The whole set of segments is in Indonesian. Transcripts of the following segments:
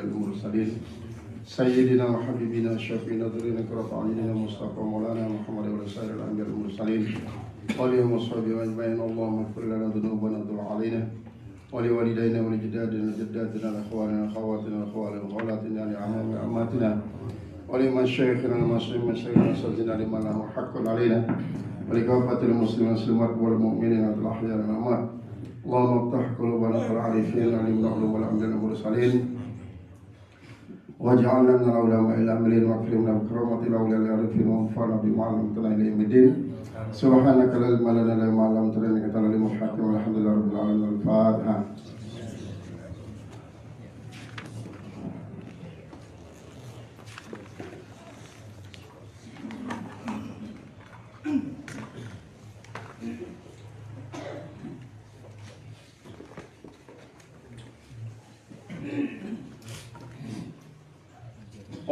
الأنبياء والمرسلين سيدنا وحبيبنا شفينا ذرينا قرة أعيننا مصطفى مولانا محمد ورسائل الأنبياء والمرسلين ولهم وصحبه أجمعين. اللهم اغفر لنا ذنوبنا وتب علينا ولوالدينا ولجدادنا وجداتنا لإخواننا وأخواتنا وأخوالنا وأخواتنا لأعمامنا وأماتنا ولمشايخنا المسلمين مشايخنا وأساتذتنا لمن له حق علينا ولكافة المسلمين والمسلمات والمؤمنين الأحياء والأموات. اللهم افتح قلوبنا العارفين علمنا علوم الأنبياء والمرسلين واجعلنا من العلماء العاملين واكرمنا بكرامة الأولياء العارفين وانفعنا بما علمتنا إلى يوم الدين. سبحانك لا علم لنا إلا ما علمتنا إنك أنت العليم الحكيم. والحمد لله رب العالمين. الفاتحة.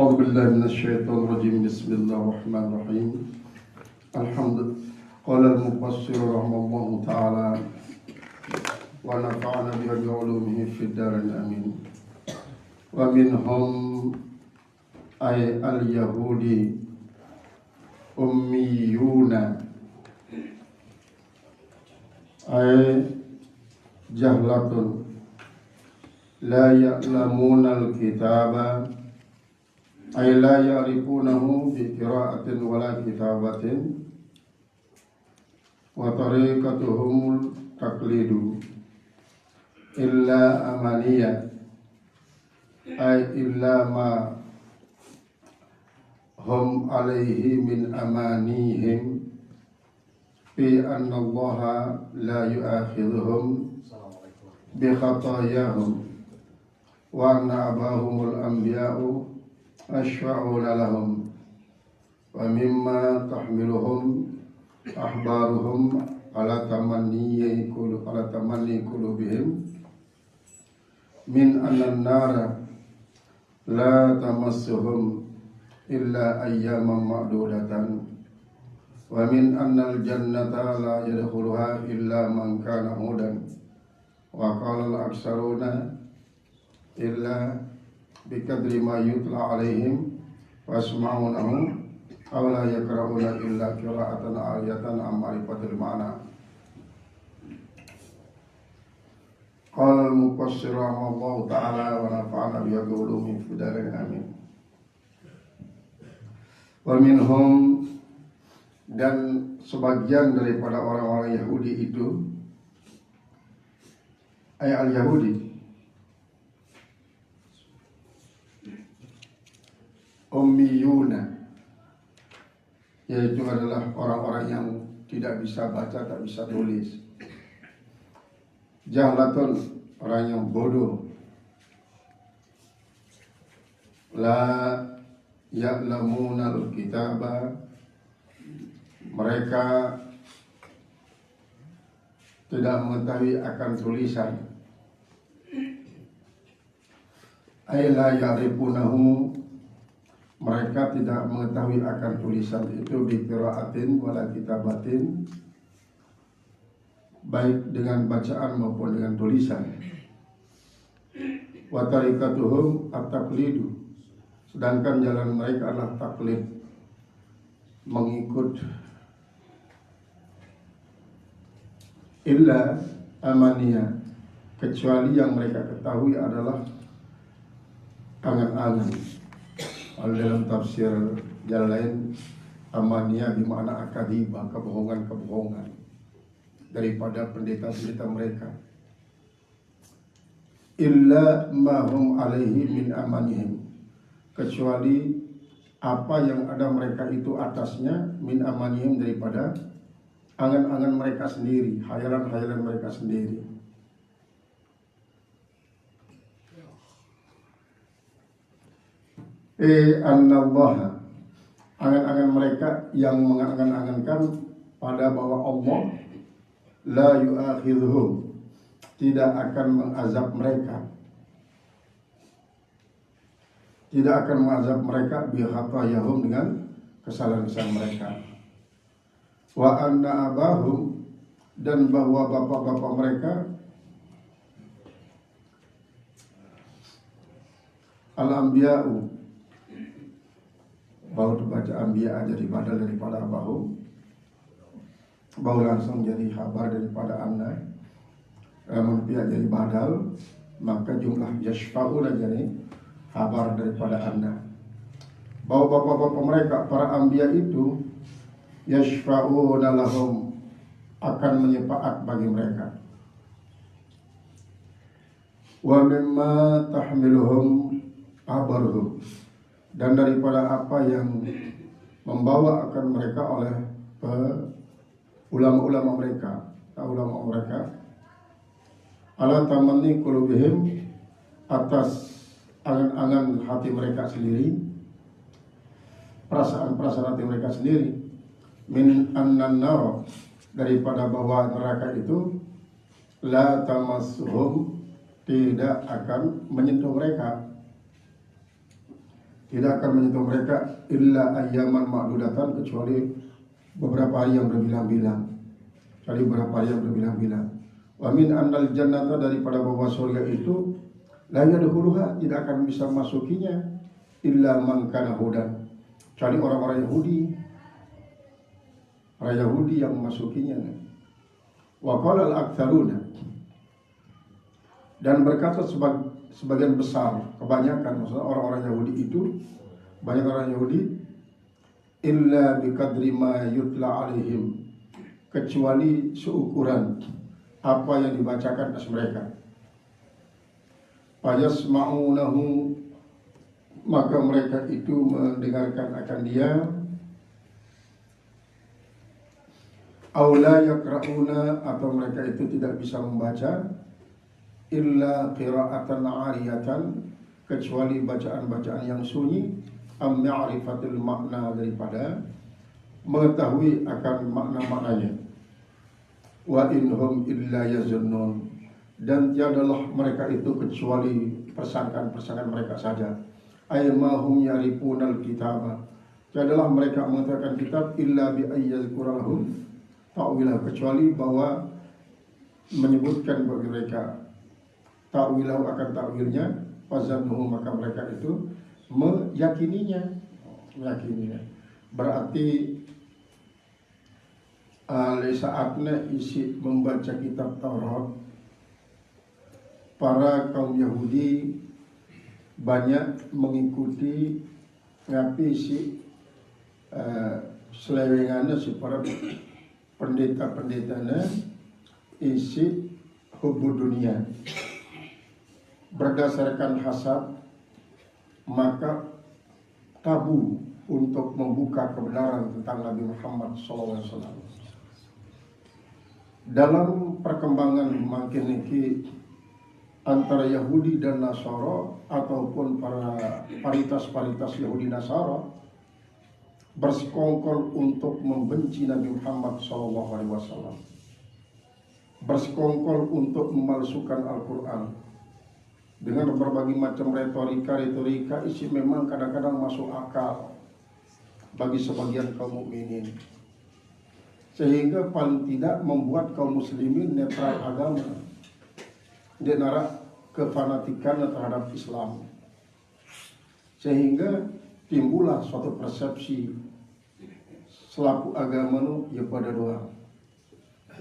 أعوذ بالله من الشيطان الرجيم. بسم الله الرحمن الرحيم. الحمد قال المفسر رحمه الله تعالى ونفعنا بعلومه في الدارين آمين. ومنهم أي اليهود أميون أي جهلة لا يعلمون الكتاب أي لا يعرفونه بقراءة ولا كتابة وطريقتهم التقليد إلا أمانية أي إلا ما هم عليه من أمانيهم في أن الله لا يؤاخذهم بخطاياهم وأن أباهم الأنبياء أشفعون لهم ومما تحملهم أحبارهم على تمني قلوبهم من أن النار لا تمسهم إلا أياما معدودة ومن أن الجنة لا يدخلها إلا من كان هودا وقال الأكثرون إلا بقدر ما يتلى عليهم ويسمعونه أو لا يقرؤون إلا قراءة آية عن معرفة المعنى. قال المفسر رحمه الله تعالى ونفعنا بعلومه في الدارين آمين. ومنهم dan sebagian daripada orang-orang Yahudi itu al-Yahudi Ummiyuna, yaitu adalah orang-orang yang tidak bisa baca, tak bisa tulis. Jahlatun, orang yang bodoh. La ya'lamunal kitaba, mereka tidak mengetahui akan tulisan. Ay la ya'rifunahu, mereka tidak mengetahui akan tulisan itu bi qiraatin wala kitabatin, baik dengan bacaan maupun dengan tulisan. Wa tariqatuhum at-taqlidu, sedangkan jalan mereka adalah taklid, mengikut. Illa amaniya, kecuali yang mereka ketahui adalah angan-angan. Kalau dalam tafsir jalan lain, amaniyah bermakna akadibah, kebohongan-kebohongan daripada pendeta-pendeta mereka. Illa mahum alaihi min amanihim, kecuali apa yang ada mereka itu atasnya, min amanihim, daripada angan-angan mereka sendiri, hayalan-hayalan mereka sendiri. Annallaha, angan-angan mereka yang mengangan-angankan pada bahwa Allah la yu'akhidhuhum, tidak akan mengazab mereka, tidak akan mengazab mereka bi khatayahum, dengan kesalahan-kesalahan mereka. Wa anna abahum, dan bahwa bapak-bapak mereka Al-Anbiya'u, bau terbaca Anbiya jadi badal daripada bau langsung jadi khabar daripada anna. Namun pihak jadi badal, maka jumlah yashfa'una jadi khabar daripada anna. Bahwa bapak-bapak mereka para Anbiya itu yashfa'una lahum, akan menyefaat bagi mereka. Wa mimma tahmiluhum abaruhum, dan daripada apa yang membawa akan mereka oleh ulama-ulama mereka ala tamanni qulubihim, atas angan-angan hati mereka sendiri, perasaan-perasaan hati mereka sendiri, min annan nar, daripada bahwa neraka itu la tamassuhum, tidak akan menyentuh mereka, illa ayyaman ma'dudatan, kecuali beberapa hari yang berbilang-bilang. Wa min annal jannata, daripada bahwa surga itu la yadkhuluha, tidak akan bisa masukinya illa man kana hudan, kecuali orang-orang Yahudi yang memasukinya. Wa qala al-aktsaruna, dan berkata sebagian besar, kebanyakan, maksudnya orang-orang Yahudi itu, banyak orang Yahudi, illa biqadri ma yutla alaihim, kecuali seukuran apa yang dibacakan atas mereka. Fayasma'unahu, maka mereka itu mendengarkan akan dia. Aula yakra'una, atau mereka itu tidak bisa membaca, illa qira'atan 'ariyatan, kecuali bacaan-bacaan yang sunyi, am ma'rifatul makna, daripada mengetahui akan makna-maknanya. Wa inhum illa yazunnun, dan tiadalah mereka itu kecuali persangkaan-persangkaan mereka saja. Aymahum yarifunal kitaba, tiadalah mereka mengatakan kitab, illa bi ayyazkurahum ta'wilah, kecuali bahwa menyebutkan bagi mereka ta'wilahu, akan ta'wilnya, fazannuhu, maka mereka itu meyakininya. Berarti saatnya isi membaca kitab Taurat, para kaum Yahudi banyak mengikuti ngapi si selewengannya, si para pendeta-pendetanya isi hubbu dunia, berdasarkan hasad, maka tabu untuk membuka kebenaran tentang Nabi Muhammad SAW. Dalam perkembangan makin niki antara Yahudi dan Nasara, ataupun para paritas Yahudi Nasara bersekongkol untuk membenci Nabi Muhammad SAW, bersekongkol untuk memalsukan Al-Quran dengan berbagai macam retorika isi memang kadang-kadang masuk akal bagi sebagian kaum mukminin, sehingga paling tidak membuat kaum muslimin netral agama, denara kefanatikan terhadap Islam, sehingga timbullah suatu persepsi selaku agama nu ya pada doa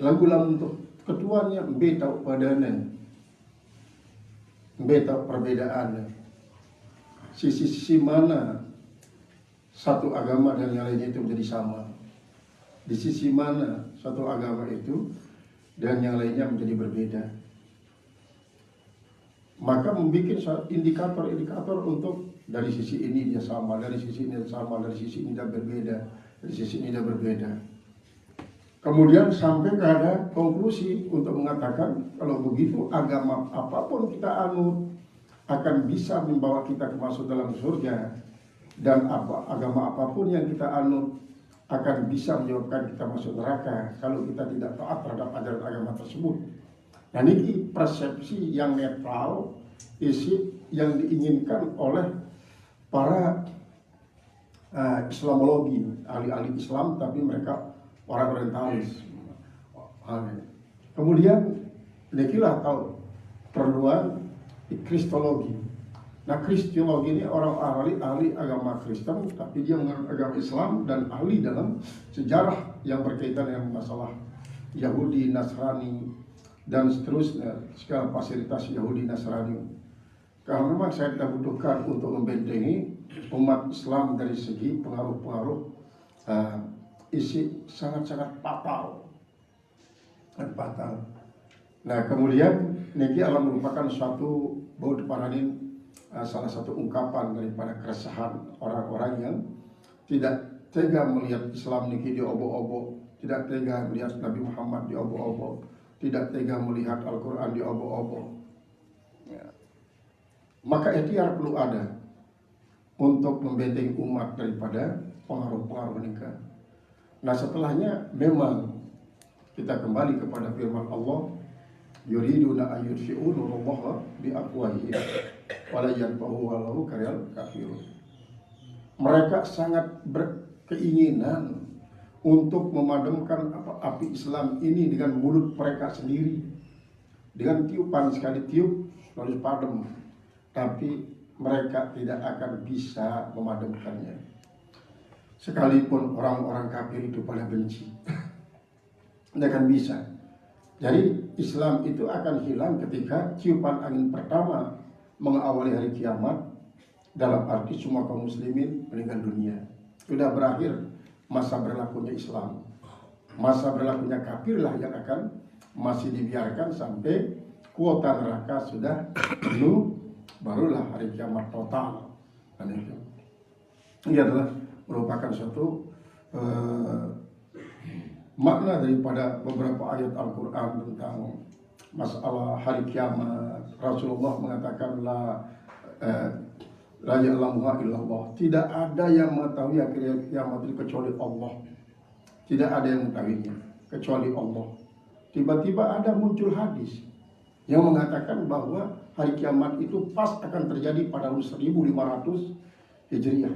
lagu-lagu untuk ketuanya beta padanan, beta perbedaan, sisi mana satu agama dan yang lainnya itu menjadi sama, di sisi mana satu agama itu dan yang lainnya menjadi berbeda. Maka membuat indikator untuk dari sisi ini dia sama, dari sisi ini sama, dari sisi ini dia berbeda, dari sisi ini dia berbeda. Kemudian sampai pada konklusi untuk mengatakan kalau begitu agama apapun kita anut akan bisa membawa kita masuk dalam surga, dan agama apapun yang kita anut akan bisa menyebabkan kita masuk neraka kalau kita tidak taat terhadap ajaran agama tersebut. Nah, ini persepsi yang netral, isi yang diinginkan oleh para Islamologi, ahli-ahli Islam, tapi mereka orang orientalis. Kemudian, nekilah tahu perluan Kristologi. Nah, Kristologi ini orang ahli agama Kristen, tapi dia menganut agama Islam dan ahli dalam sejarah yang berkaitan dengan masalah Yahudi, Nasrani, dan seterusnya, segala fasilitas Yahudi, Nasrani. Karena memang saya tidak butuhkan untuk membentengi umat Islam dari segi pengaruh-pengaruh isi sangat-sangat fatal dan fatal. Nah, kemudian niki alam merupakan suatu baud paranin, salah satu ungkapan daripada keresahan orang-orang yang tidak tega melihat Islam niki diobok-obok, tidak tega melihat Nabi Muhammad diobok-obok, tidak tega melihat Al-Quran diobok-obok. Ya. Maka ikhtiar perlu ada untuk membentengi umat daripada pengaruh-pengaruh nikah. Nah, setelahnya memang kita kembali kepada firman Allah, yuriduna ayyudfi'u nurallaha biafwahihim wala yanfa'u walau karyal kafirun. Mereka sangat berkeinginan untuk memadamkan api Islam ini dengan mulut mereka sendiri, dengan tiupan, sekali tiup lalu padam, tapi mereka tidak akan bisa memadamkannya. Sekalipun orang-orang kafir itu pada benci, tidak akan bisa. Jadi Islam itu akan hilang ketika tiupan angin pertama mengawali hari kiamat, dalam arti semua kaum muslimin meninggal dunia. Sudah berakhir masa berlakunya Islam. Masa berlakunya kafirlah yang akan masih dibiarkan sampai kuota neraka sudah penuh, barulah hari kiamat total. Dan itu ini adalah merupakan suatu makna daripada beberapa ayat Al-Quran tentang masalah hari kiamat. Rasulullah mengatakan la ya'lamuha illallah. Tidak ada yang mengetahui akhir kiamat itu kecuali Allah. Tidak ada yang mengetahuinya kecuali Allah. Tiba-tiba ada muncul hadis yang mengatakan bahwa hari kiamat itu pas akan terjadi pada tahun 1500 Hijriah.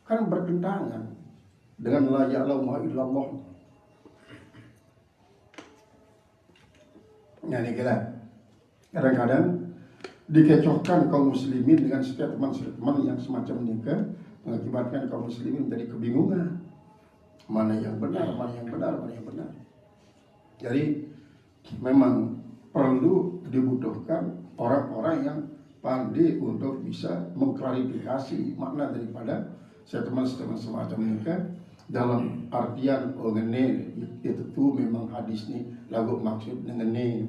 Kan bertentangan dengan la ya'lamuha illallah. Nah, ini kadang-kadang dikecohkan kaum muslimin dengan statement-statement yang semacam ini, mengakibatkan kaum muslimin menjadi kebingungan. Mana yang benar, mana yang benar, mana yang benar. Jadi memang perlu dibutuhkan orang-orang yang pandai untuk bisa mengklarifikasi makna daripada statement-statement semacam ini dalam artian ngene itu tuh memang hadis nih lagu maksud dengan ini,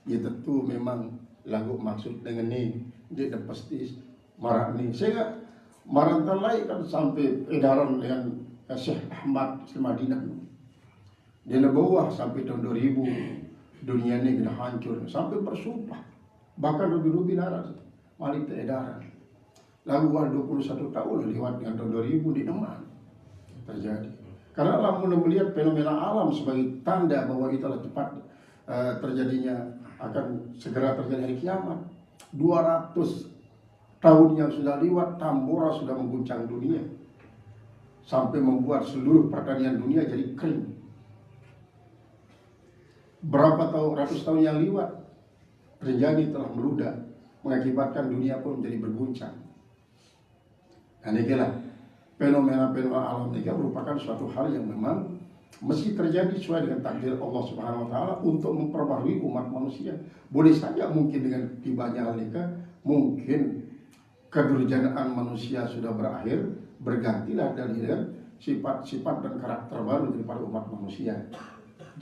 itu tuh memang lagu maksud dengan ini, dia pasti marah nih. Sehingga marantalai kan sampai edaran dengan Syekh Ahmad di Madinah. Dia bawah sampai tahun 2000 dunia ini sudah hancur, sampai bersumpah. Bahkan lebih naras malik edaran. Lalu 21 tahun lewat dengan tahun 2000 di Demak terjadi. Karena Allah melihat fenomena alam sebagai tanda bahwa itu adalah cepat terjadinya, akan segera terjadi hari kiamat. 200 tahun yang sudah lewat, Tambora sudah mengguncang dunia sampai membuat seluruh pertanian dunia jadi kering. Berapa ratus tahun yang lewat, Rinjani telah meludah, mengakibatkan dunia pun menjadi berguncang. Dan inilah fenomena-fenomena alam ini merupakan suatu hal yang memang mesti terjadi sesuai dengan takdir Allah Subhanahu wa taala untuk memperbarui umat manusia. Boleh saja mungkin dengan tibanya hal ini mungkin kedurjanaan manusia sudah berakhir, bergantilah dengan sifat-sifat dan karakter baru daripada umat manusia.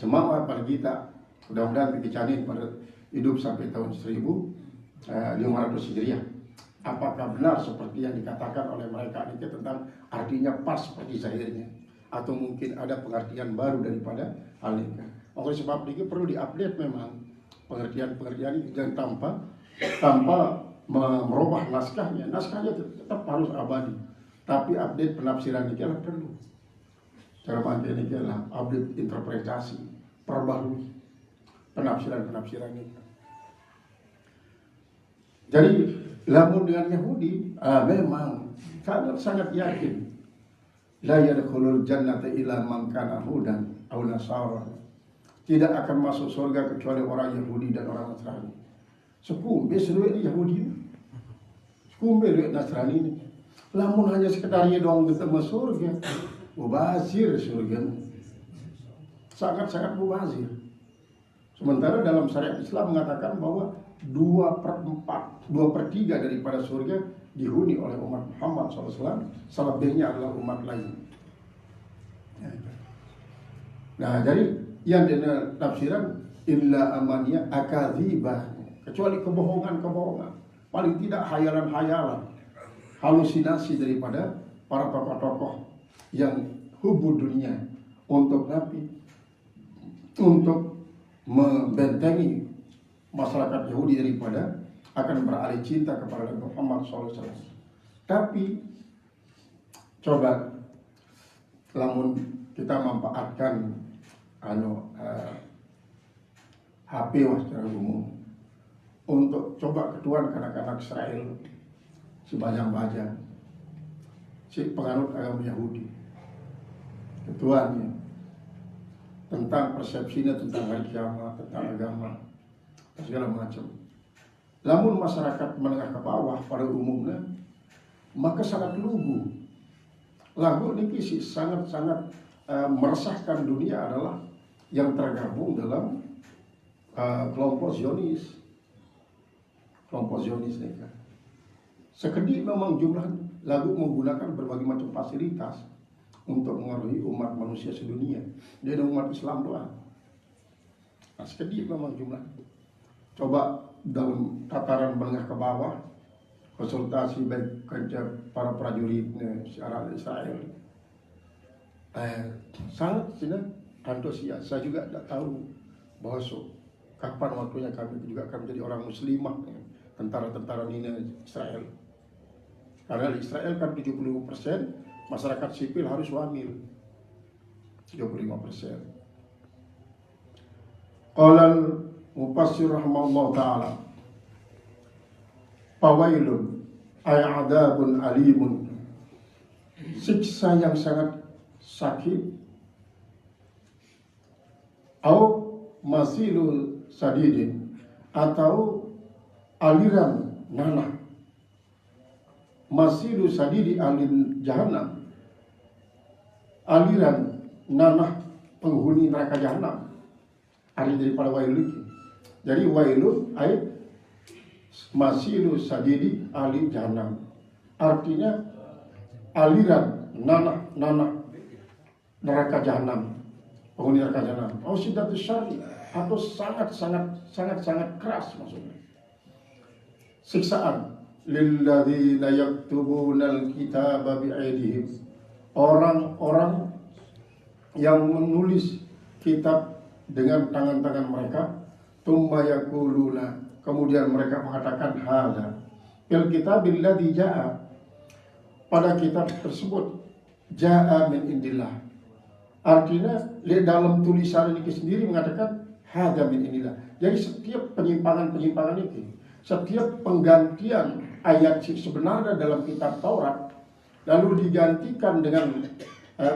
Jemaah pada kita mudah-mudahan dikecani pada hidup sampai tahun 1500 Hijriah. Apakah benar seperti yang dikatakan oleh mereka ini tentang artinya pas seperti zahirnya, atau mungkin ada pengertian baru daripada hal ini? Oleh sebab ini perlu diupdate memang pengertian-pengertian ini, jangan tanpa merubah naskahnya. Naskahnya tetap harus abadi, tapi update penafsiran ini adalah perlu. Cara mandiri ini adalah update interpretasi, perbarui penafsiran-penafsiran itu. Jadi lamun dengan Yahudi, memang sangat yakin la yadkhulul jannata illa man kana hudan aw nasara. Tidak akan masuk surga kecuali orang Yahudi dan orang Nasrani. Sekumbe seluruh ini Yahudi. kumbe duit Nasrani ini. Lamun hanya sekedar ia doang ketemu surga, mubazir surga. Sangat-sangat mubazir. Sementara dalam syariat Islam mengatakan bahwa 2/3 daripada surga dihuni oleh umat Muhammad SAW, selebihnya adalah umat lain. Nah, jadi yang dengan tafsiran illa amaniyah akadzibah, kecuali kebohongan-kebohongan, paling tidak hayalan-hayalan, halusinasi daripada para tokoh-tokoh yang hubud dunia untuk Nabi, untuk membentengi masyarakat Yahudi daripada akan beralih cinta kepada Nabi Muhammad SAW. Tapi coba lamun kita manfaatkan HP secara umum untuk coba ketuan anak-anak Israel, si bajang-bajang, si penganut agama Yahudi, ketuannya tentang persepsinya tentang hari kiamat, tentang agama, segala macam. Lamun masyarakat menengah ke bawah pada umumnya, maka sangat lugu. Lagu ini sih sangat-sangat meresahkan dunia adalah yang tergabung dalam kelompok Zionis. Kelompok Zionis ini kan. Sekedip memang jumlah lagu menggunakan berbagai macam fasilitas untuk mengaruhi umat manusia sedunia. Dia ada umat Islam doang. Nah, sekedip memang jumlah. Coba dalam tataran menengah ke bawah, konsultasi baik kerja para prajuritnya secara Israel, sangat antusias. Saya juga tidak tahu bahwa kapan waktunya kami juga akan menjadi orang muslimah, tentara-tentara ini Israel. Karena di Israel kan 75% masyarakat sipil harus wamil, 75%. Qala Mufassir rahimahullah ta'ala, fawailun ay adabun alimun, siksa yang sangat sakit, atau masilul sadidin, atau aliran nanah. Masilu sadidi alin jahannam, aliran nanah penghuni neraka jahannam. Hari daripada wailun. Jadi wailun ay masilu sadidi alin jahannam, artinya aliran nanah neraka jahannam, penghuni neraka jahannam. Oh siddatus syarri, atau sangat keras maksudnya. Siksaan lilladzina yaktubunal kitaba bi'aidihim, orang-orang yang menulis kitab dengan tangan-tangan mereka, tsumma yaquluna, kemudian mereka mengatakan hadza fil kitabil ladzi jaa, pada kitab tersebut jaa min indillah, artinya di dalam tulisan ini sendiri mengatakan hadza min indillah. Jadi setiap penyimpangan itu, setiap penggantian ayat sebenarnya dalam kitab Taurat lalu digantikan dengan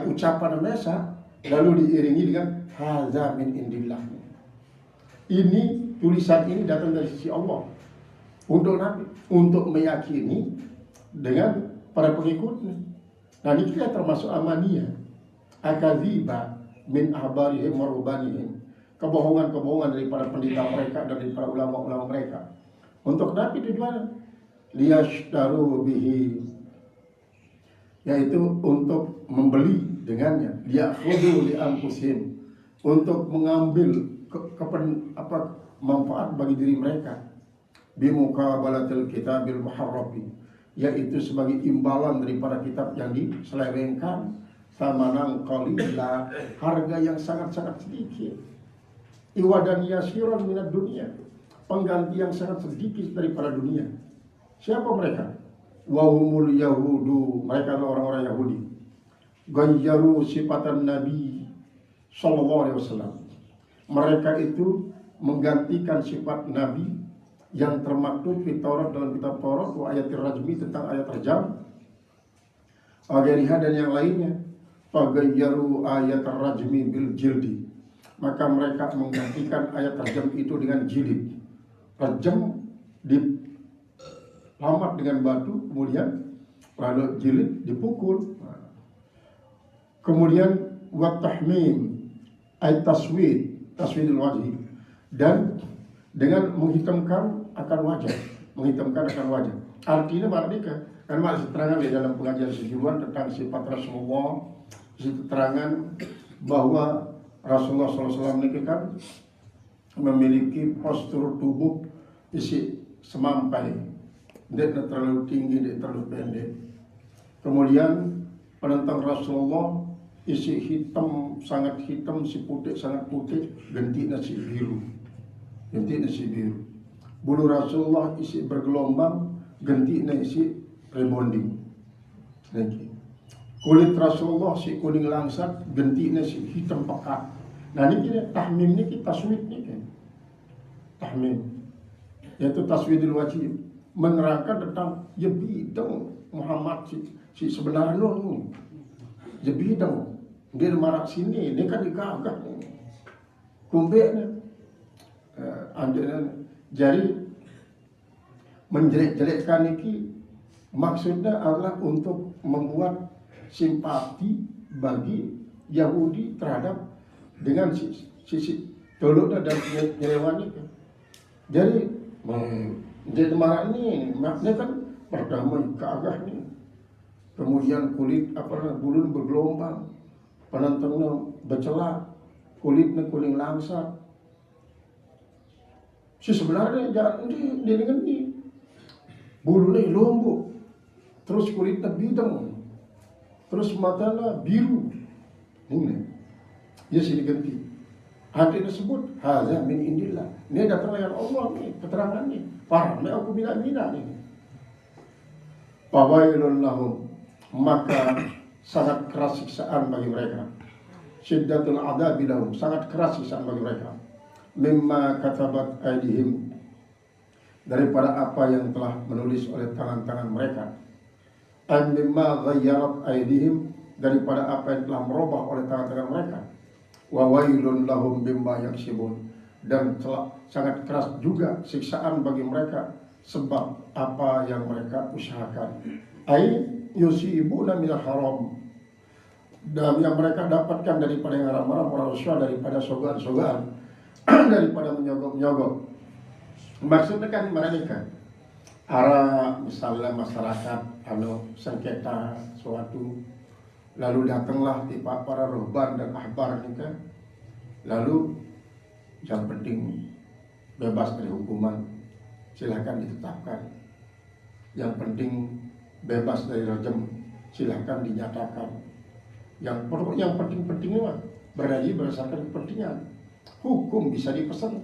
ucapan Mesa, lalu diiringi dengan hadza min indillah. Ini tulisan ini datang dari sisi Allah untuk Nabi, untuk meyakini dengan para pengikutnya. Nah, ini kita termasuk amaniyah, akadziba min ahbarihim wa rubanihim, kebohongan-kebohongan daripada pendeta mereka dan daripada ulama-ulama mereka. Untuk Nabi tujuannya liyashtaru bihi, yaitu untuk membeli dengannya, liyakhudhu li anfusihim, untuk mengambil manfaat bagi diri mereka, bimuqabalatil kitabil muharrafi, yaitu sebagai imbalan daripada kitab yang diselewengkan, samanan qalila, harga yang sangat-sangat sedikit, iwadan yasiran minad dunia, pengganti yang sangat sedikit daripada dunia. Siapa mereka? Wahumul yahudu, mereka adalah orang-orang Yahudi. Gayyaru sifatan Nabi sallallahu alaihi wasallam, mereka itu menggantikan sifat Nabi yang termaktub di Taurat, dalam kitab Taurat, wa ayatir rajmi, tentang ayat rajam, agariha dan yang lainnya. Fagayyaru ayat rajmi bil jildi, maka mereka menggantikan ayat rajam itu dengan jilid. Rajam lamat dengan batu, kemudian lalu jilid dipukul. Kemudian wa tahmim ay taswidul wajhi, dan dengan menghitamkan akan wajah, Artinya maknanya kan masih keterangan di dalam pengajian sejuruan tentang sifat Rasulullah, keterangan bahwa Rasulullah SAW ini kan memiliki postur tubuh isi semampai, tidak terlalu tinggi, tidak terlalu pendek. Kemudian penentang Rasulullah isi hitam, sangat hitam, si putih sangat putih, ganti nasi biru. Bulu Rasulullah isi bergelombang, ganti nasi rebonding. Kulit Rasulullah si kuning langsat, ganti nasi hitam pekat. Nah ini kita tahmim ini kita taswid ini kan. Tahmim yaitu taswidul wajib, menerangkan tentang ya bidang Muhammad si sebenarnya ini. Ya bidang dia marak sini, ini kan dikagak kumbeknya. Jadi menjelek-jelekkan ini maksudnya adalah untuk membuat simpati bagi Yahudi terhadap dengan sisi toloknya dan nyerewan itu. Jadi marah ini maknanya kan pertama kagak nih, kemudian kulit bulu bergelombang, penentangnya bercelak, kulitnya kuning langsat. Si sebenarnya jangan dia dengan ini bulunya lombok, terus kulitnya bidang, terus matanya biru. Ini ya sih diganti. Hati tersebut hadza min indillah. Ini datang dari Allah nih, keterangan nih. Paham aku bilang nih. Fawailun lahum, maka sangat keras siksaan bagi mereka. Syiddatul adabi lahum, sangat keras siksaan bagi mereka. Mimma katabat aydihim, daripada apa yang telah menulis oleh tangan-tangan mereka. An mimma ghayyarat aydihim, daripada apa yang telah merubah oleh tangan-tangan mereka. Wa wailun lahum mimma yaksibun, dan sangat keras juga siksaan bagi mereka sebab apa yang mereka usahakan. Ai yusibuna minal haram, dan yang mereka dapatkan daripada yang haram-haram, waraswa, daripada sogan-sogan, daripada menyogok-menyogok. Maksudnya kan mereka arah misalnya masyarakat sengketa suatu, lalu datanglah di para ruhban dan ahbar ini kan, lalu yang penting bebas dari hukuman, silahkan ditetapkan. Yang penting bebas dari rajam, silahkan dinyatakan. Yang penting-pentingnya mah berdasarkan berdasarkan kepentingan. Hukum bisa dipesan.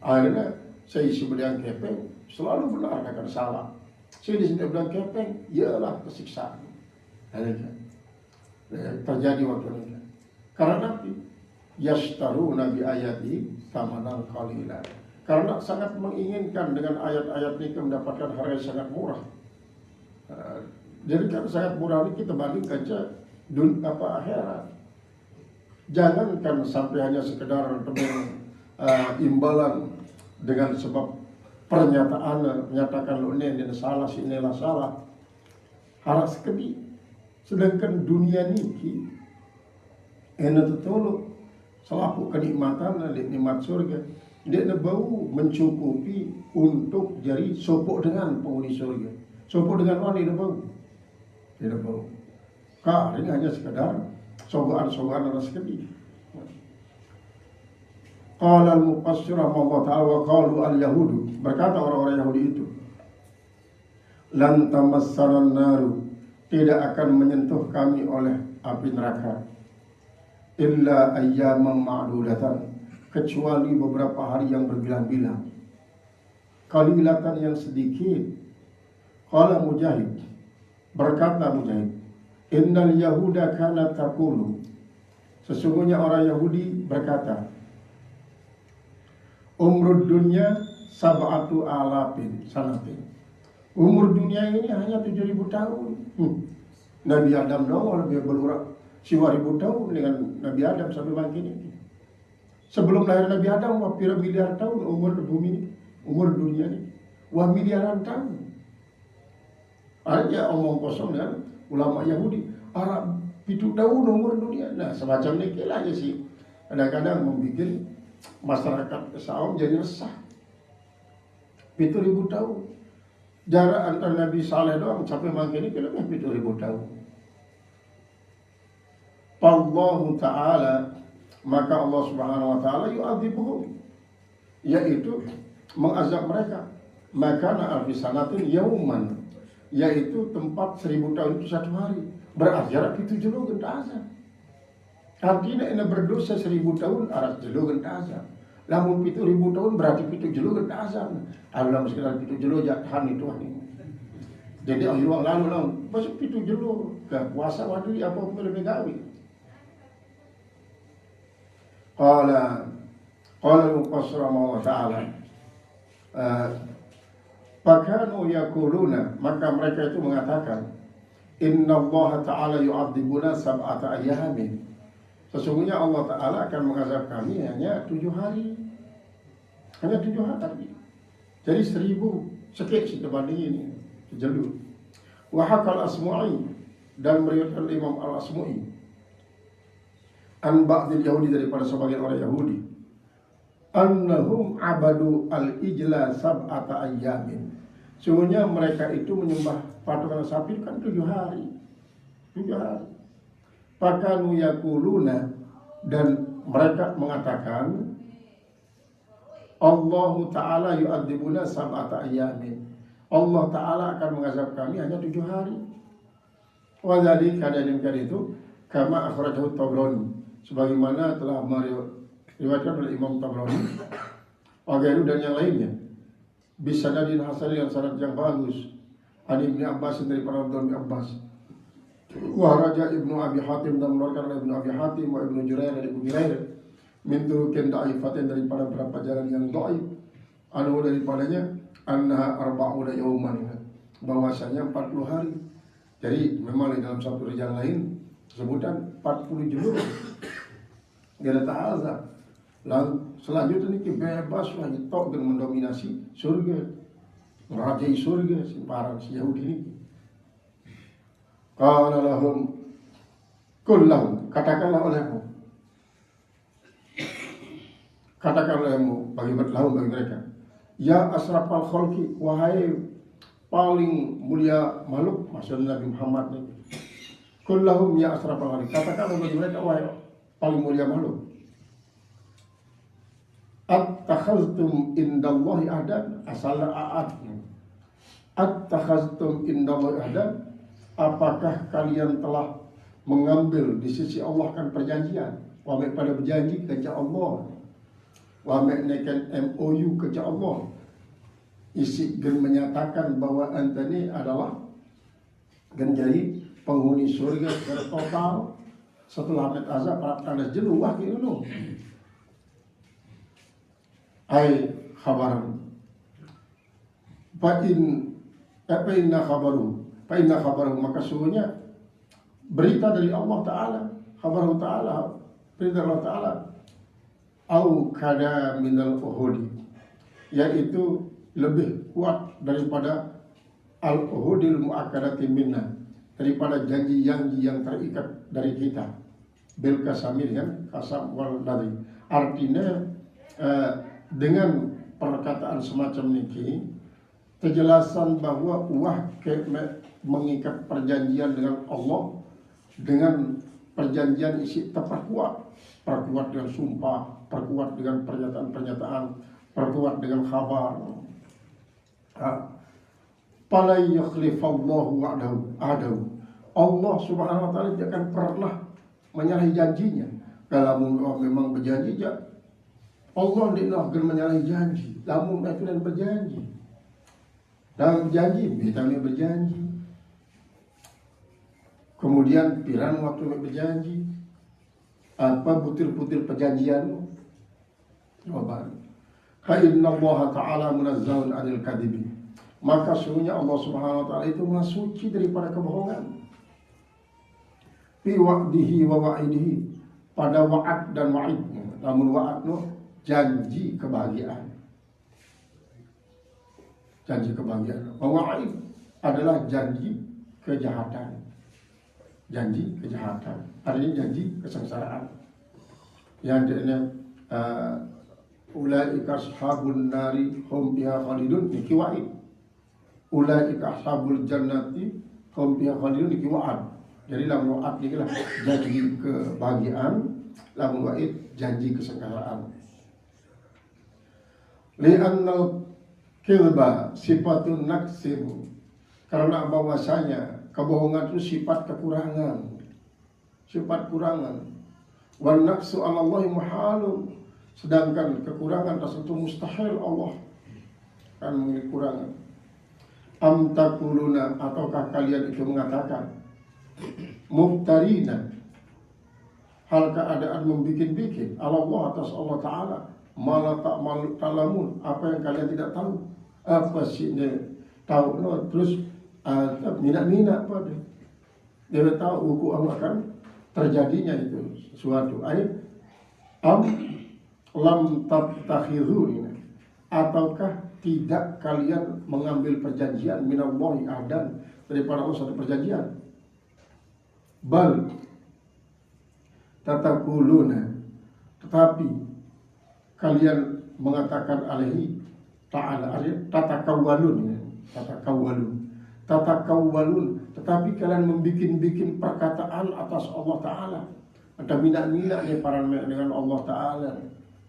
Akhirnya saya isi bilang kepeng selalu benar, akan salah. Saya di sini bilang kepeng, ialah kesiksaan. Terjadi waktu itu. Karena nanti yashtaruna bi ayati thamanan qalilan. Karena sangat menginginkan dengan ayat-ayat ini mendapatkan harga yang sangat murah. Jadi kan sangat murah ini kita banding kaca akhirat. Jangankan sampai hanya sekedar imbalan dengan sebab pernyataan menyatakan lo ini salah, si inilah salah. Harap sekali. Sedangkan dunia ini enak tertolong selaku kenikmatan, nikmat surga. Dia bau mencukupi untuk jadi sopok dengan penghuni surga. Sopok dengan mana dia bau? Dia bau. Ini hanya sekedar sogokan-sogokan anak sekali. Qala al-mufassir rahimahullah ta'ala wa qalu al-yahudu, berkata orang-orang Yahudi itu, lan tamassana naru, tidak akan menyentuh kami oleh api neraka, illa ayyaman ma'dudatan, kecuali beberapa hari yang berbilang-bilang, qalilatan yang sedikit. Qala Mujahid, berkata Mujahid, innal yahuda kana taqulu, sesungguhnya orang Yahudi berkata, umrud dunya sab'atu alafin sanatin, umur dunia ini hanya 7.000 tahun. Nabi Adam doang lebih berurak 1000 tahun dengan Nabi Adam sampai bangkit ini. Sebelum lahir Nabi Adam, berapa miliar tahun umur bumi ini, umur dunia ini. wah miliaran tahun. Ada omong kosong dengan ulama Yahudi, Arab pitu tahun umur dunia. Nah semacam ini aja sih. Kadang-kadang membuat masyarakat Saum jadi resah. 7.000 tahun. Jarak antara Nabi Saleh doang sampai makin ini lebih 7.000 tahun. Allah Ta'ala, maka Allah Subhanahu Wa Ta'ala yu'adzibuhum, yaitu mengazab mereka. Maka alfi sanatin yauman, yaitu tempat 1.000 tahun itu 1 hari. Berarti jarak itu jauh genta azab. Artinya ini berdosa 1.000 tahun aras jauh genta azab. Lamun 7.000 tahun berarti 7 jelo genta azab. Allah sekitar 7 jelo jatahan itu ini. Jadi orang lalu masuk 7 jelo ke puasa waktu apa pun lebih gawe. Qala al-mufassir Allah Ta'ala fakanu yaquluna, maka mereka itu mengatakan inna Allah Ta'ala yu'adzibuna sab'ata ayyamin, sesungguhnya Allah Ta'ala akan mengazab kami hanya 7 hari. Hanya 7 hari. Jadi 1.000 sekit dibanding ini. Jelu. Wahakal Asmu'i, dan meriwayatkan Imam Al-Asmu'i an ba'dil Yahudi, daripada sebagian orang Yahudi, annahum abadu al-ijla sab'ata ayyamin, sungguhnya mereka itu menyembah patungan sapi kan 7 hari. 7 hari. Fakanu yaquluna, dan mereka mengatakan Allah Ta'ala yu'adzibuna sab'ata ayyamin, Allah Ta'ala akan mengazab kami hanya 7 hari. Wa dzalika, dan itu kama akhrajahu Tabrani, sebagaimana telah meriwayatkan oleh Imam Tabrani Wagairu dan yang lainnya, bisanadin hasan, dengan sanad yang bagus, an Ibnu Abbas, daripada Ibnu Abbas, wa raja Ibnu Abi Hatim, dan mengeluarkan oleh Ibnu Abi Hatim, wa Ibnu Jurair dari Ibnu Jurair, min turukin da'ifatin, daripada beberapa jalan yang dhaif, anu daripadanya annaha arba'una yauman, bahwasanya 40 hari. Jadi memang dalam satu riwayat lain sebutan 40 juz. Dia ada ta'azab. Lalu selanjutnya ini bebas lagi tok dengan mendominasi surga, merajai surga si para si Yahudi ini. Qala lahum kullahu, katakanlah olehmu, bagi mereka, ya asrafal khalqi, wahai paling mulia makhluk, maksudnya Nabi Muhammad ini. Kullahum ya asrafal khalqi, katakanlah bagi mereka, wahai paling mulia makhluk, attakhaztum indallahi ahdan, asal attakhaztum indallahi ahdan, apakah kalian telah mengambil di sisi Allah kan perjanjian, wahai pada berjanji kerja Allah, wahai nekan MOU kerja Allah, isi gen menyatakan bahwa anda ini adalah gen jadi penghuni surga secara total setelah met azab para tandas jenuh wah gitu. Ai khabaran fa inna khabaru, maka sungguhnya berita dari Allah Ta'ala, khabaru Ta'ala, berita Allah Ta'ala, au kada minal uhudi, yaitu lebih kuat daripada al-uhudil mu'akkadati minna, daripada janji-janji yang terikat dari kita, bil kasamir, kan, kasam wal dari. Artinya dengan perkataan semacam ini, kejelasan bahwa mengikat perjanjian dengan Allah dengan perjanjian isi terperkuat, perkuat dengan sumpah, perkuat dengan pernyataan-pernyataan, perkuat dengan kabar. Fala yukhlifallahu wa'dahu, Allah Subhanahu wa Ta'ala tidak akan pernah menyalahi janjinya. Kalau memang berjanji, Allah tidak akan menyalahi janji. Namun itu dan berjanji, dalam berjanji, kita berjanji. Kemudian pirang waktu berjanji, apa butir-butir perjanjianmu? Jawaban, inna Allah Ta'ala munazzahun anil kadhibi, maka sungguhnya Allah Subhanahu wa Ta'ala itu maha suci daripada kebohongan. Fi wa'dihi wa wa'idihi, pada wa'ad dan wa'idnya. Namun wa'ad janji kebahagiaan. janji kebahagiaan. Wa'id adalah janji kejahatan. Janji kejahatan, artinya janji kesengsaraan. Yang dia ulaika ashabun nari hum fiha khalidun niki wa'id. Ulaika ashabul jannati hum fiha khalidun niki wa'ad. Jadi lam wa'ad niki lah janji kebahagiaan, lam wa'id janji kesengsaraan. Li'annal kilba sifatun naksin, karena bahwasanya kebohongan itu sifat kekurangan, sifat kurangan. Wan naqsu 'ala Allah muhalun, sedangkan kekurangan tersebut mustahil Allah kan memiliki kurangan. Am taquluna, ataukah kalian itu mengatakan muftarina, hal keadaan membikin-bikin Allah atas Allah Ta'ala, malah tak malu talamun, apa yang kalian tidak tahu. Apa sih dia tahu no, terus minat-minat pada dia tahu hukum akan terjadinya itu sesuatu. Ayat lam tattakhidhu, ataukah tidak kalian mengambil perjanjian minallahi ahdan, daripada Allah satu perjanjian. Bal tatakuluna, tetapi kalian mengatakan alaihi ta'ala, tatakawwalun, tatakawwalun, tetapi kalian membikin-bikin perkataan atas Allah Ta'ala. Ada minat-minat nih para dengan Allah Ta'ala.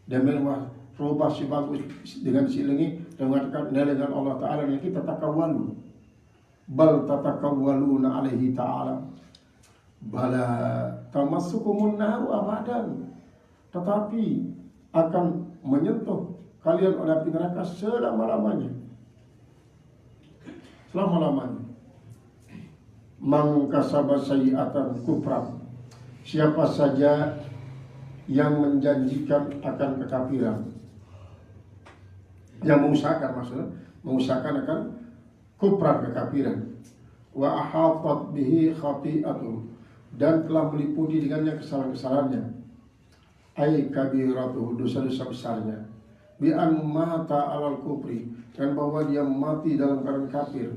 Dan memang rubah si bagus dengan si lengi dan mengatakan dengan Allah Ta'ala, ini kita tatakawwalun. Bal tatakawwaluna alaihi ta'ala. Bala tamassukumun naru abadan, tetapi akan menyentuh kalian oleh api neraka selama-lamanya. Selama-lamanya. Man kasaba sayyi'atan kufran, siapa saja yang menjanjikan akan kekafiran, yang mengusahakan, maksudnya mengusahakan akan kufran, kekafiran, wa ahatat bihi khati'atuh, dan telah meliputi dengannya kesalahan-kesalahannya, ay kabiratuh, dosa-dosa besarnya, bi an mata alal kufri, dan bahwa dia mati dalam keadaan kafir.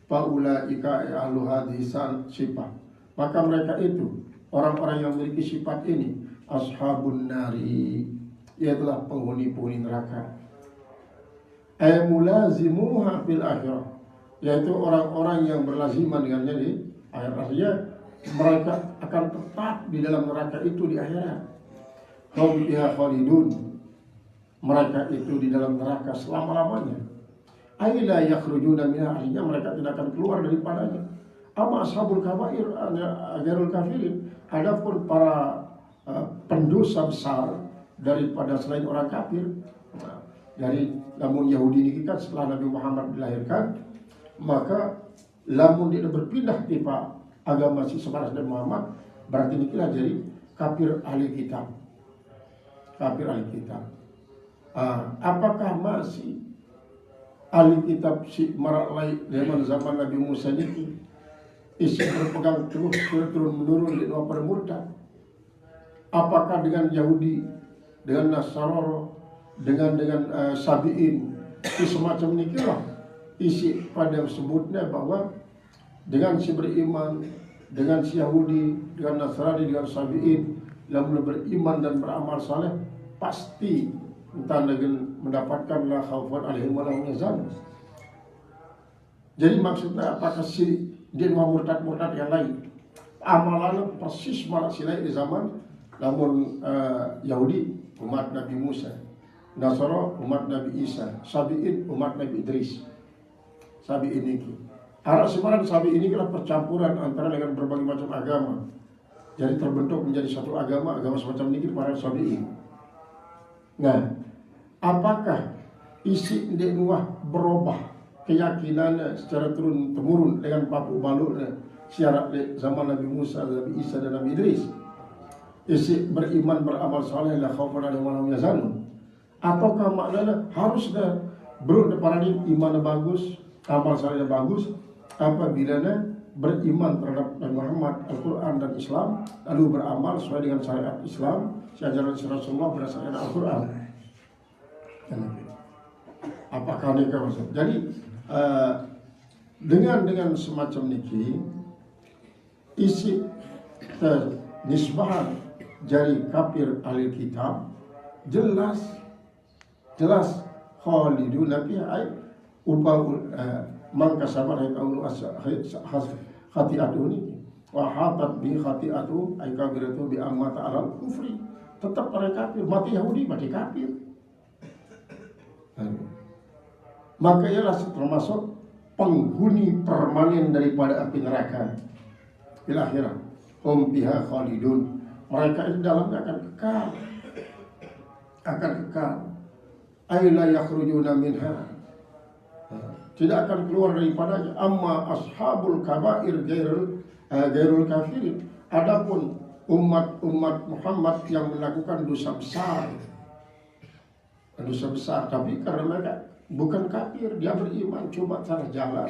Faulaika ahlu hadhihi sifat, maka mereka itu orang-orang yang memiliki sifat ini, ashabun nari, ialah penghuni-penghuni neraka. Ay mulazimuha fil akhirah, yaitu orang-orang yang berlaziman dengannya di akhirat. Artinya mereka akan tetap di dalam neraka itu di akhirat. Hum fiha khalidun, mereka itu di dalam neraka selama-lamanya. Aila yakhrujuna minha, artinya mereka tidak akan keluar daripadanya. Amma ashabul kabair ajarul kafirin, adapun para pendosa besar daripada selain orang kafir, dari lamun Yahudi ini kan setelah Nabi Muhammad dilahirkan, maka lamun dia berpindah tipe agama si Sebaras dan Muhammad, berarti ini kira jadi kafir ahli kitab. Kafir ahli kitab. Apakah masih ahli kitab si Maralai zaman Nabi Musa ini isi berpegang terus turun menurun di dua murtad? Apakah dengan Yahudi, dengan Nasrani, dengan Sabi'in, semacam ini kira isi pada sebutnya bahwa dengan si beriman, dengan si Yahudi, dengan Nasrani, dengan Sabi'in, lalu beriman dan beramal saleh, pasti entah dengan mendapatkan la khaufun alaihim wa lahum yahzanun. Jadi maksudnya apakah si dia murtad-murtad yang lain amalannya persis malah silai di zaman namun Yahudi umat Nabi Musa, Nasara umat Nabi Isa, Sabi'in umat Nabi Idris. Sabi'in ini arah sebenarnya Sabi'in ini adalah percampuran antara dengan berbagai macam agama. Jadi terbentuk menjadi satu agama semacam ini para Sabi'in. Nah, apakah isi Nuh berubah keyakinannya secara turun-temurun dengan papu balurnya syarat zaman Nabi Musa, Nabi Isa dan Nabi Idris? Isi beriman beramal saleh la khaufun alaihim wa lahum yahzanun, ataukah maknanya harusnya para iman bagus, amal saleh bagus apabila beriman terhadap Nabi Muhammad, Al-Quran dan Islam, lalu beramal sesuai dengan syariat Islam, ajaran Rasulullah berdasarkan Al-Quran. apakah nikah maksud. Jadi dengan semacam niki isi nisbahan jadi kafir ahli kitab jelas khalidun fiha ay man kasabat khati'atu niki wa hatat bi khati'atu ay kabiratu bi amata alal kufri, tetap mereka kafir, mati Yahudi mati kafir. Maka ialah termasuk penghuni permanen daripada api neraka fil akhirah. Hum biha khalidun, mereka itu dalamnya akan kekal. Ay la yakhrujuna minha, tidak akan keluar daripadanya. Amma ashabul kabair gairul kafirin, adapun umat Muhammad yang melakukan dosa besar tapi karena mereka bukan kafir, dia beriman, coba salah jalan.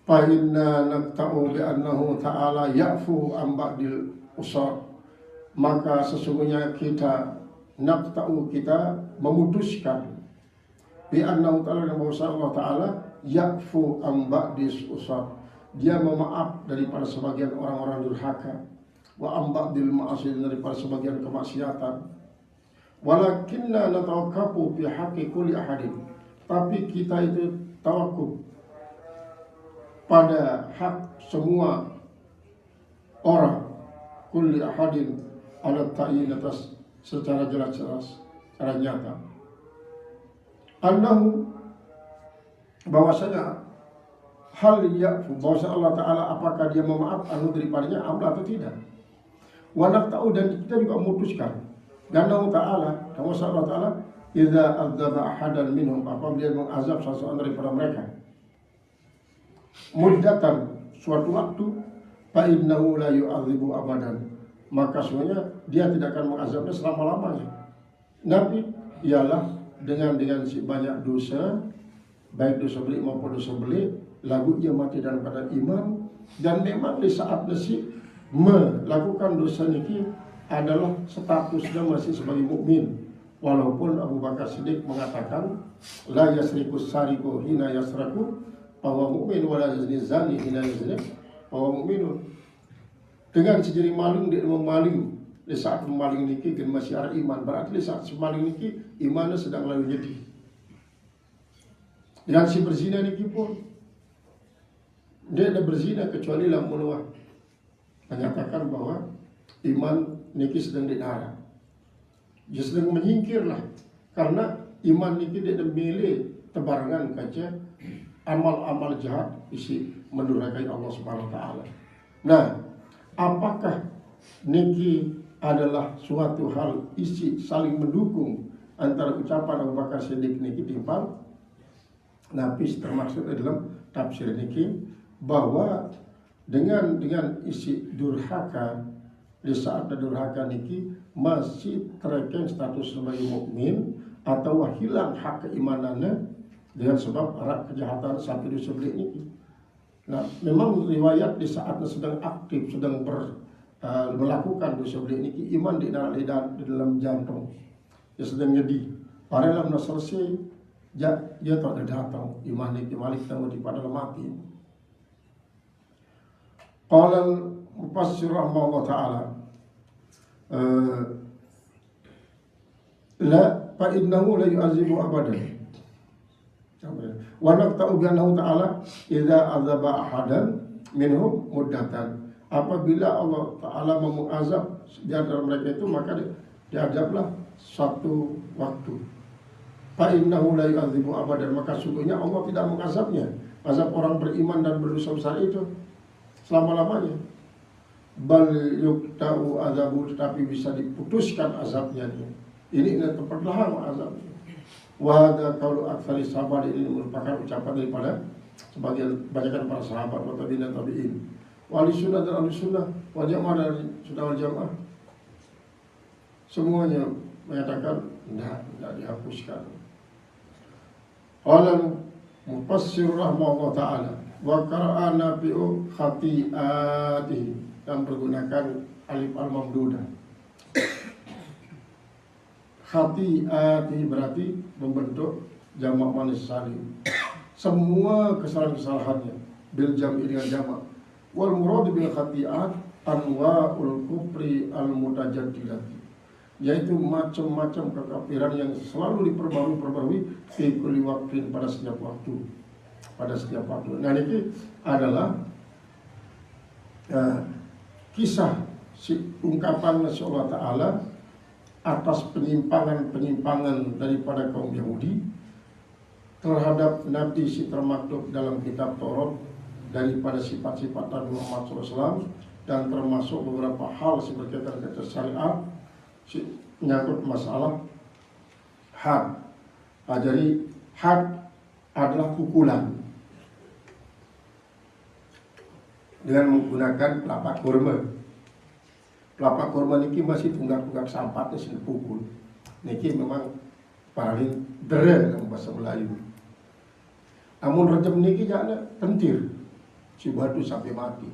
Fa inna naqta'u bi annahu ta'ala ya'fu am ba'dil usar, maka sesungguhnya kita memutuskan bi annahu ta'ala, bahwa Allah Ta'ala ya'fu am ba'dis usar, dia memaaf daripada sebagian orang-orang durhaka, wa am ba'dil ma'asi, daripada sebagian kemaksiatan. Walakinna natawakkafu fi haqqi kulli ahadin, tapi kita itu tawakuf pada hak semua orang, kulli ahadin ala ta'yin, atas secara jelas-jelas, secara nyata, annahu, bahwasanya hal ya'fu, bahwasanya Allah Ta'ala apakah dia memaaf anu daripadanya amla atau tidak. Wa naqta'u, dan kita juga memutuskan dan Allah Ta'ala, dan Allah Ta'ala idza adzaba ahadan minhum, apabila dia mengazab seseorang daripada mereka muddatan, suatu waktu, fa innahu la yu'adzibu abadan, maka sebenarnya dia tidak akan mengazabnya selama-lamanya. Nabi ialah dengan si banyak dosa, baik dosa beli maupun dosa beli, lagu ia mati dalam keadaan iman. Dan memang di saat nasi melakukan dosa niki adalah statusnya masih sebagai mukmin, walaupun Abu Bakar Siddiq mengatakan la yasriku sariku hina yasraku bahwa mukmin, wala yazni zani hina yazni bahwa mukminun. Dengan sejari maling dia memaling, di saat memaling niki kan masih ada iman, berarti di saat memaling niki imannya sedang lalu nyedih. Dengan si berzina niki pun dia ada berzina kecuali lam mulwah, menyatakan bahwa iman niki sedang didara, dia sedang menyingkirlah, karena iman niki dia milih tebarangan kaca amal-amal jahat isi mendurhakai Allah Subhanahu wa Ta'ala. Nah, apakah niki adalah suatu hal isi saling mendukung antara ucapan Abu Bakar Siddiq niki timpang? Nafis termaksud dalam tafsir niki bahwa dengan isi durhaka, di saat durhaka niki masih terekeng status sebagai mukmin atau hilang hak keimanannya dengan sebab arak kejahatan sampai dosa beli niki. Nah, memang riwayat di saatnya sedang aktif, sedang melakukan dosa beli niki, iman di dalam jantung, dia sedang nyedih. Padahal dalam selesai dia tak ada datang, iman niki malik tahu di pada mati. Qala mufassir rahimahullah ta'ala la fa innahu la yu'azibu abadan wa naqta'u bi annahu ta'ala idza azaba ahadan minhum muddatan, apabila Allah Ta'ala mengazab di antara mereka itu maka diazablah satu waktu. Fa innahu la yu'azibu abadan, maka sungguhnya Allah tidak mengazabnya, azab orang beriman dan berdosa besar itu selama-lamanya. Bal yukta'u azabu, tetapi bisa diputuskan azabnya. Ini terperlahan azabnya. Wa hadza qaulu aktsari sahabat, ini merupakan ucapan daripada sebagian banyakkan para sahabat wa tabi'in. Wa ahli sunnah dan ahli sunnah wal jamaah dan sunnah wal jamaah semuanya menyatakan tidak dihapuskan. Qala mufassir rahimahullah ta'ala wa qara'a nafi'u khati'atihi, yang menggunakan alif al-mamdudah. Khati'atihi berarti membentuk jamak manis salim. Semua kesalahan-kesalahannya bil jam'i dengan jamak. Wal murad bil khati'at anwa'ul kufri al mutajaddidati, yaitu macam-macam kekafiran yang selalu diperbarui fi kulli waqtin, pada setiap waktu. Nah ini adalah kisah ungkapan Allah Ta'ala atas penyimpangan daripada kaum Yahudi terhadap Nabi si termaktub dalam kitab Taurat daripada sifat-sifat Nabi Muhammad SAW, dan termasuk beberapa hal berkaitan dengan syariat menyangkut masalah had. Jadi had adalah pukulan dengan menggunakan kelapa kurma. Kelapa kurma niki masih tunggak-tunggak sampatnya sini pukul. Niki memang paling dere dalam bahasa Melayu. Amun rejim niki jangan pentir si batu sampai mati.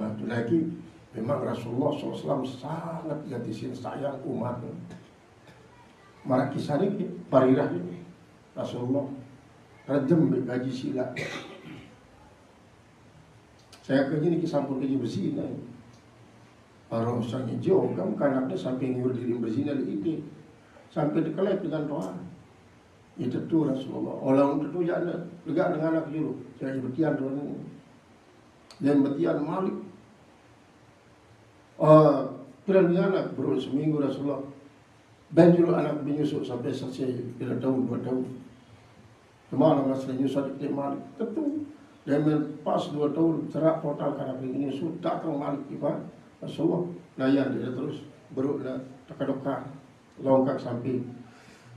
Batu lagi memang Rasulullah SAW sangat gatisin sayang umat. Marak kisah niki parirah ini Rasulullah rejim gaji sila. Saya kerja niki sampun gaji bersih nih. Orang usahanya jauh kan kanaknya sampai ngiur diri bersihnya itu sampai dikelep dengan doa. Itu tuh Rasulullah. Orang itu tuh jangan lega dengan anak juru. Saya betian doa ini. Dan betian Malik. Piran anak bro seminggu Rasulullah. Dan juga anak menyusuk sampai selesai 3 tahun 2 tahun. Kemana masih nyusuk di Malik? Tentu. Dan pas 2 tahun cerak total karena menyusuk datang Malik ibadah. Rasulullah layan dia terus beruk nak doka longkak sampai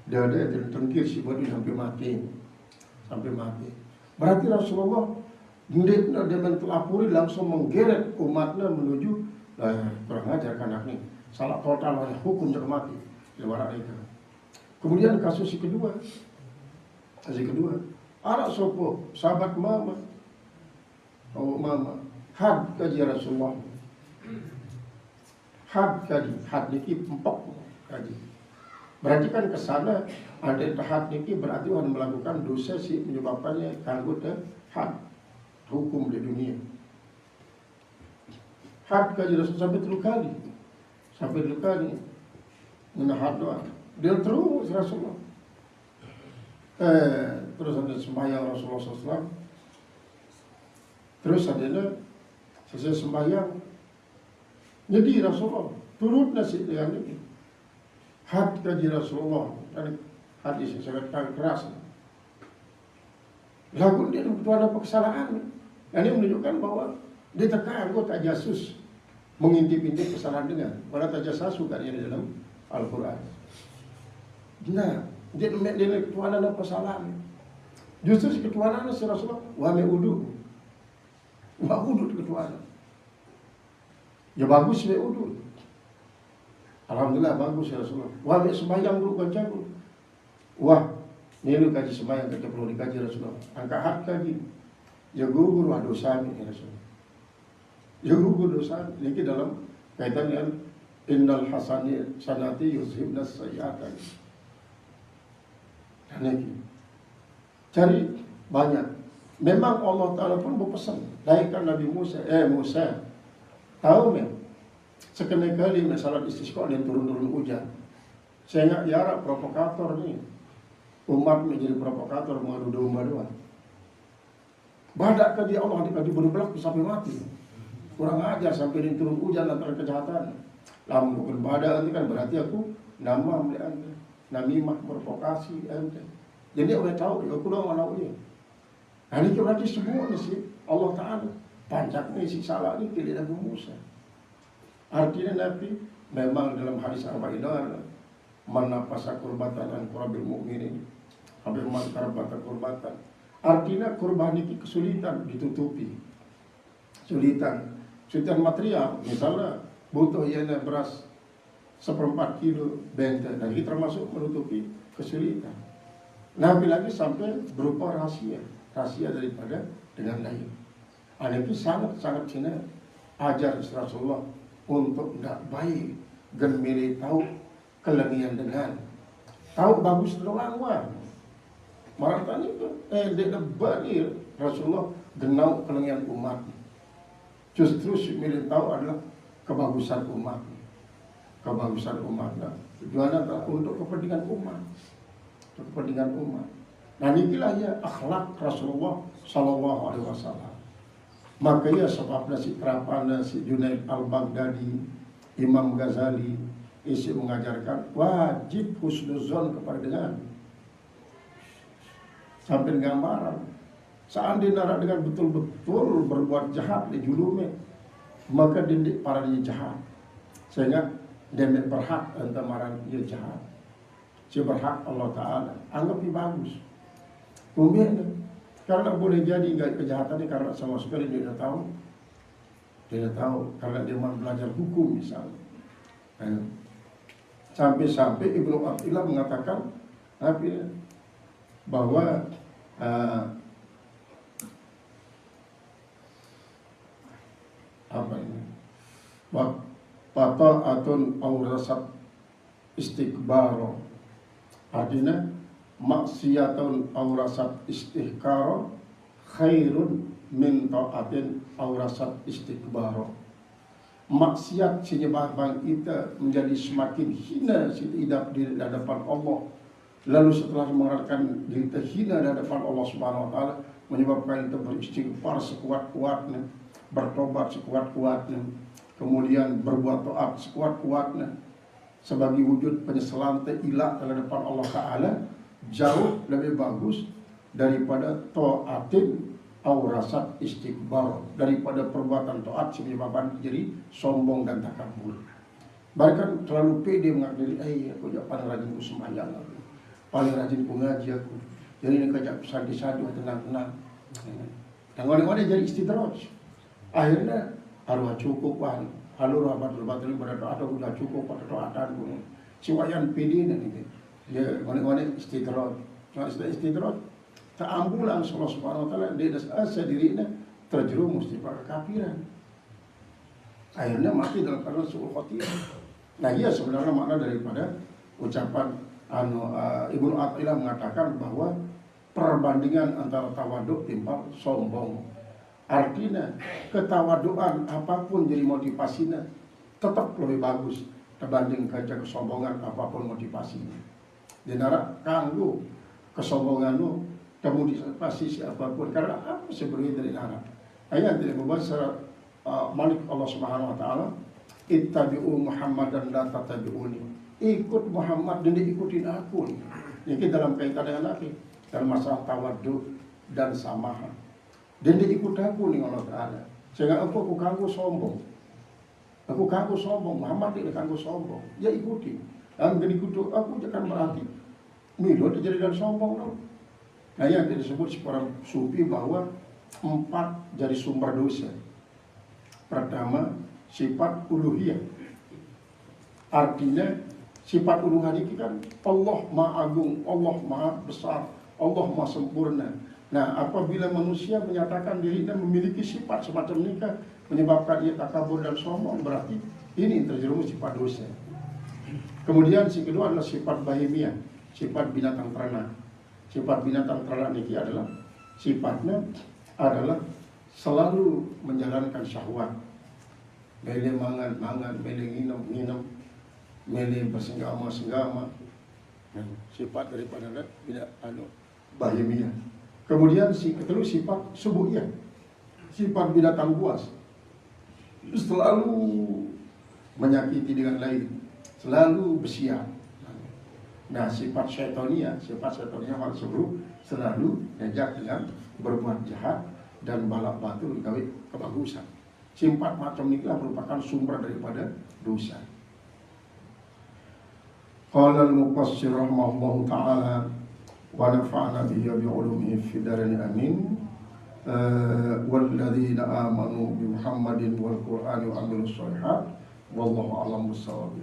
dia tertengkir si batu sampai mati. Berarti Rasulullah dia mentelapuri langsung menggeret umatnya menuju kurang ajar kanak ni salah total oleh hukum yang mati di luar mereka. Kemudian kasus kedua anak sopo sahabat mama had kaji Rasulullah. Had niki empok kaji. Berarti kan kesana ada had niki berarti orang melakukan dosa si menyebabkannya kanggut had hukum di dunia. Had kaji Rasul sampai 3 kali menahad doa. Dia terus Rasulullah. Terus ada sembahyang Rasulullah SAW. Terus ada selesai sembahyang. Jadi Rasulullah turut nasi dengan ini. Had kaji Rasulullah. Hadis yang sangat keras. Lagu dia itu ada kesalahan. Ini menunjukkan bahwa dia tekan anggota jasus mengintip-intip kesalahan dengan. Pada tajassus kan yang di dalam Al-Quran. Nah, dia ketuanan apa kesalahan. Justru si ketuanan si Rasulullah wame udu. Wa udu ketuanan. Ya bagus ya udul. Alhamdulillah bagus ya Rasulullah. Wah sembahyang dulu kancaku. Wah ini lu kaji sembahyang kita perlu dikaji Rasulullah. Angka hak kaji. Ya gugur dosa ini Rasulullah. Ya gugur dosa. Ini dalam kaitan dengan innal hasanati yuzhibna sayyi'at. Dan ini cari banyak. Memang Allah Ta'ala pun berpesan. Laikan Nabi Musa. Tahu kan? Sekali kali masalah istisqa dan turun-turun hujan. Saya ingat Yara provokator nih. Umat menjadi provokator mengadu domba. Badak ke dia Allah dikasih berbelak sampai mati. Kurang ajar sampai turun hujan antara kejahatan. Lamun bukan badak itu kan berarti aku nama anda. Namimah provokasi ente. Jadi orang tahu aku dah mana ini. Nah ini berarti semua sih Allah Ta'ala. Pancaknya si salah ini pilih Nabi Musa. Artinya Nabi memang dalam hadis arba'in mana pasa kurbatan dan kurabil mu'minin hampir mangkar bata kurbatan. Artinya kurban ini kesulitan ditutupi. Kesulitan material. Misalnya butuh yana beras 1/4 kilo benteng dan ini termasuk menutupi kesulitan. Nabi lagi sampai berupa rahasia daripada dengan lain. Itu sangat Cina ajar Rasulullah untuk tidak baik dan milih tahu kelengian dengan tahu bagus doang Marantani dia bani Rasulullah genau kelengian umat. Justru si milih tahu adalah kebagusan umat. Kebagusan umat. Tujuannya adalah untuk kepentingan umat. Untuk kepentingan umat. Nah inilah ya akhlak Rasulullah Sallallahu Alaihi Wasallam. Makanya sebabnya si kerapana si Junaid Al-Baghdadi, Imam Ghazali isi mengajarkan wajib husnuzon kepada dengan sampai gambaran seandainya dengan betul-betul berbuat jahat di julume maka dindik para dia jahat sehingga dia berhak untuk marah dia jahat dia berhak Allah Ta'ala anggap dia bagus kemudian karena boleh jadi enggak kejahatannya karena sama sekali dia tidak tahu karena dia mau belajar hukum misalnya sampai-sampai Ibnu Athilah mengatakan bahwa apa ini pata'atun awrasat istikbaro artinya maksiatun awrasat istihkaro khairun min ta'atin awrasat istikbaro. Maksiat menyebabkan kita menjadi semakin hina di hadapan Allah. Lalu setelah mengatakan diri kita hina di hadapan Allah Subhanahu Wa Taala, menyebabkan kita beristighfar sekuat-kuatnya, bertobat sekuat-kuatnya, kemudian berbuat taat sekuat-kuatnya sebagai wujud penyesalan ilah di hadapan Allah Taala jauh lebih bagus daripada taatin aurasat istikbar, daripada perbuatan taat menyebabkan jadi sombong dan takabur. Bahkan terlalu pede mengakui, aku jak paling rajin ku sembahyang aku, paling rajin ku ngaji aku, jadi ini kajak sadi-sadi tenang-tenang. Dan orang-orang jadi istidraj. Akhirnya arwah cukup wan, halu batul-batul pada doa atau sudah cukup pada doatan ku. Siwayan pede nanti. Ya orang-orang istidraj. Kalau istidraj keambulan Allah Subhanahu Wa Taala dia asa dirinya terjerumus di kekafiran. Akhirnya mati dalam keadaan suul khotimah. Nah, iya sebenarnya makna daripada ucapan Ibnu Athilah mengatakan bahwa perbandingan antara tawaduk timbang sombong. Artinya ketawaduan apapun jadi motivasinya tetap lebih bagus dibanding kesombongan apapun motivasinya. Dinara kanggo kesombonganmu kamu dispasi siapapun karena apa sebenarnya dari Arab. Ayat tidak membaca Malik Allah Subhanahu Wa Taala, ittabi'u Muhammadan la tattabi'uni. Ikut Muhammad dan diikutin aku. Ini dalam kaitan dengan laki dalam masalah tawaddu dan samaha. Dan diikut aku nih Allah Taala. Sehingga aku kanggo sombong. Aku kanggo sombong, Muhammad tidak kanggo sombong. Ya ikuti. Dan ikut aku jangan berarti milo terjadi dan sombong dong. Nah yang disebut seorang sufi bahwa 4 jadi sumber dosa. Pertama, sifat uluhiyah. Artinya sifat uluhiyah ini kan Allah Maha Agung, Allah Maha Besar, Allah Maha Sempurna. Nah apabila manusia menyatakan dirinya memiliki sifat semacam ini menyebabkan ia takabur dan sombong, berarti ini terjerumus sifat dosa. Kemudian si kedua adalah sifat bahimiyah, sifat binatang ternak. Sifat binatang ternak ini adalah sifatnya adalah selalu menjalankan syahwat. Mele mangan, mele nginum, mele bersenggama. Sifat daripada tidak bahimiyah. Kemudian si kedua sifat subuhiyah. Sifat binatang buas. Selalu menyakiti dengan lain, selalu bersiap. Nah sifat syaitonia hal sebelum selalu ngajak dengan berbuat jahat dan balap batu gawe kebagusan. Sifat macam inilah merupakan sumber daripada dosa. Qala al-mufassir rahimahullahu ta'ala wa nafa'ana bihi bi 'ulumihi fid dharain amin. Walladzina amanu bi Muhammadin wal Qur'ani wa amilus shalihat wallahu a'lam bissawab.